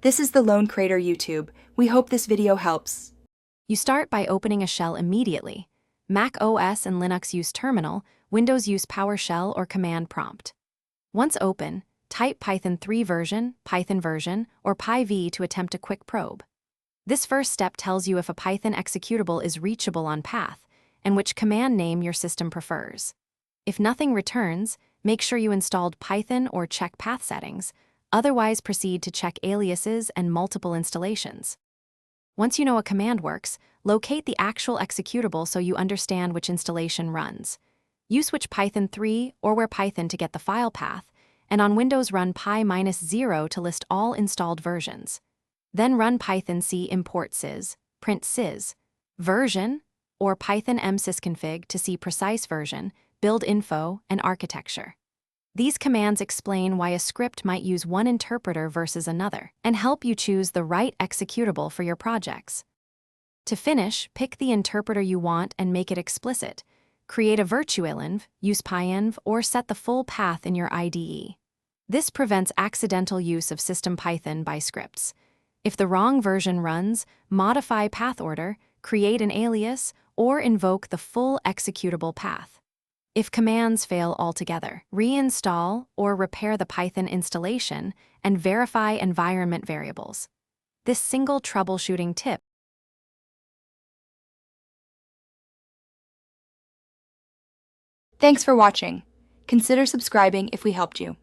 This is the Lone Crater YouTube. We hope this video helps. You start by opening a shell immediately. Mac OS and Linux use terminal, Windows use PowerShell or command prompt. Once open, type Python 3 version, Python version, or PyV to attempt a quick probe. This first step tells you if a Python executable is reachable on path, and which command name your system prefers. If nothing returns, make sure you installed Python or check path settings, otherwise proceed to check aliases and multiple installations. Once you know a command works, locate the actual executable so you understand which installation runs. You switch Python 3 or where Python to get the file path, and on Windows run py-0 to list all installed versions. Then run Python c import sys, print sys, version, or Python msysconfig to see precise version, build info, and architecture. These commands explain why a script might use one interpreter versus another, and help you choose the right executable for your projects. To finish, pick the interpreter you want and make it explicit. Create a virtualenv, use pyenv, or set the full path in your IDE. This prevents accidental use of system Python by scripts. If the wrong version runs, modify path order, create an alias, or invoke the full executable path. If commands fail altogether, reinstall or repair the Python installation and verify environment variables. This single troubleshooting tip. Thanks for watching. Consider subscribing if we helped you.